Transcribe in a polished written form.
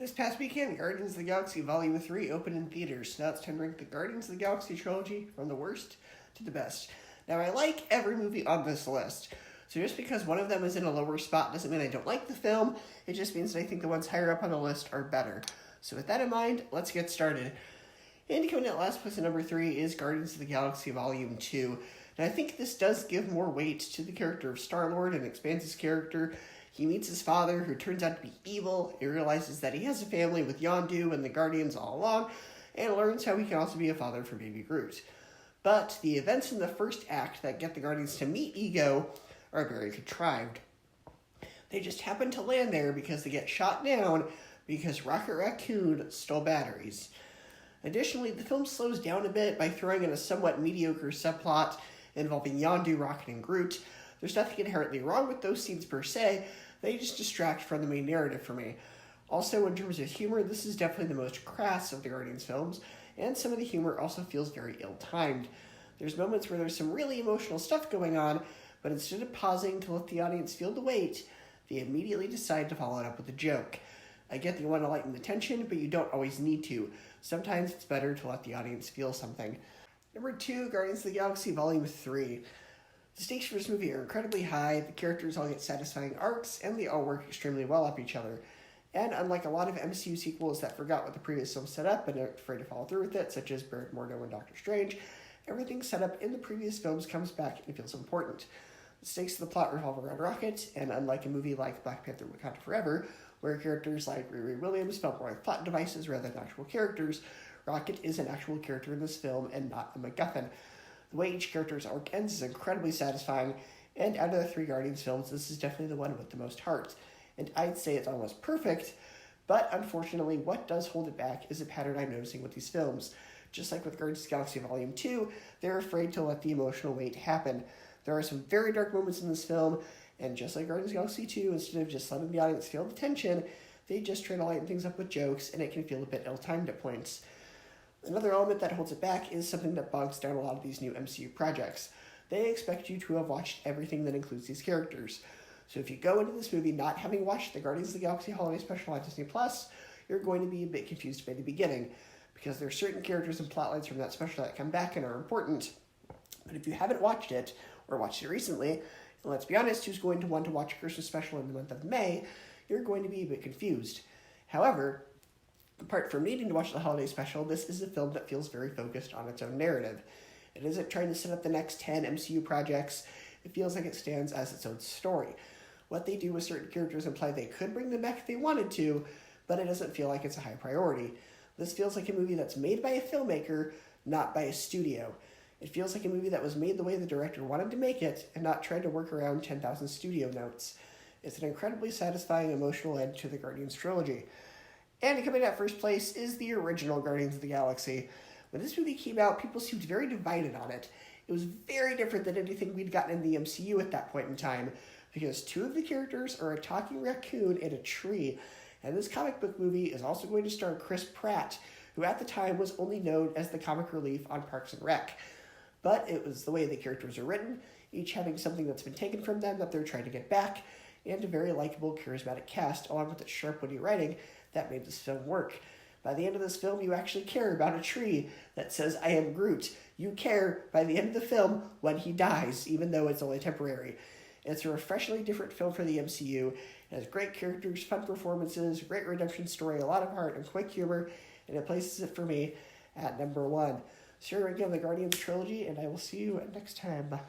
This past weekend, Guardians of the Galaxy Volume 3 opened in theaters. Now it's time to rank the Guardians of the Galaxy trilogy from the worst to the best. Now, I like every movie on this list, so just because one of them is in a lower spot doesn't mean I don't like the film. It just means that I think the ones higher up on the list are better. So with that in mind, let's get started. And coming at last place at number 3 is Guardians of the Galaxy Volume 2. Now, I think this does give more weight to the character of Star-Lord and expands his character. He meets his father, who turns out to be evil. He realizes that he has a family with Yondu and the Guardians all along, and learns how he can also be a father for baby Groot. But the events in the first act that get the Guardians to meet Ego are very contrived. They just happen to land there because they get shot down because Rocket Raccoon stole batteries. Additionally, the film slows down a bit by throwing in a somewhat mediocre subplot involving Yondu, Rocket, and Groot. There's nothing inherently wrong with those scenes per se, they just distract from the main narrative for me. Also, in terms of humor, this is definitely the most crass of the Guardians films, and some of the humor also feels very ill-timed. There's moments where there's some really emotional stuff going on, but instead of pausing to let the audience feel the weight, they immediately decide to follow it up with a joke. I get that you want to lighten the tension, but you don't always need to. Sometimes it's better to let the audience feel something. Number 2, Guardians of the Galaxy Volume 3. The stakes for this movie are incredibly high, the characters all get satisfying arcs, and they all work extremely well off each other. And unlike a lot of MCU sequels that forgot what the previous film set up and are afraid to follow through with it, such as Baron Mordo and Doctor Strange, everything set up in the previous films comes back and feels important. The stakes of the plot revolve around Rocket, and unlike a movie like Black Panther Wakanda Forever, where characters like Riri Williams felt more like plot devices rather than actual characters, Rocket is an actual character in this film and not a MacGuffin. The way each character's arc ends is incredibly satisfying, and out of the 3 Guardians films, this is definitely the one with the most heart. And I'd say it's almost perfect, but unfortunately, what does hold it back is a pattern I'm noticing with these films. Just like with Guardians of the Galaxy Volume 2, they're afraid to let the emotional weight happen. There are some very dark moments in this film, and just like Guardians of the Galaxy 2, instead of just letting the audience feel the tension, they just try to lighten things up with jokes, and it can feel a bit ill-timed at points. Another element that holds it back is something that bogs down a lot of these new MCU projects. They expect you to have watched everything that includes these characters. So if you go into this movie not having watched the Guardians of the Galaxy Holiday Special on Disney+, you're going to be a bit confused by the beginning, because there are certain characters and plotlines from that special that come back and are important. But if you haven't watched it, or watched it recently, and let's be honest, who's going to want to watch a Christmas special in the month of May, you're going to be a bit confused. However, apart from needing to watch the holiday special, this is a film that feels very focused on its own narrative. It isn't trying to set up the next 10 MCU projects. It feels like it stands as its own story. What they do with certain characters imply they could bring them back if they wanted to, but it doesn't feel like it's a high priority. This feels like a movie that's made by a filmmaker, not by a studio. It feels like a movie that was made the way the director wanted to make it, and not tried to work around 10,000 studio notes. It's an incredibly satisfying emotional end to the Guardians trilogy. And coming at first place is the original Guardians of the Galaxy. When this movie came out, people seemed very divided on it. It was very different than anything we'd gotten in the MCU at that point in time, because 2 of the characters are a talking raccoon and a tree. And this comic book movie is also going to star Chris Pratt, who at the time was only known as the comic relief on Parks and Rec. But it was the way the characters are written, each having something that's been taken from them that they're trying to get back, and a very likable, charismatic cast, along with its sharp, witty writing, that made this film work. By the end of this film, you actually care about a tree that says, "I am Groot." You care by the end of the film when he dies, even though it's only temporary. It's a refreshingly different film for the MCU. It has great characters, fun performances, great redemption story, a lot of heart, and quick humor, and it places it for me at number 1. So here we go, the Guardians trilogy, and I will see you next time.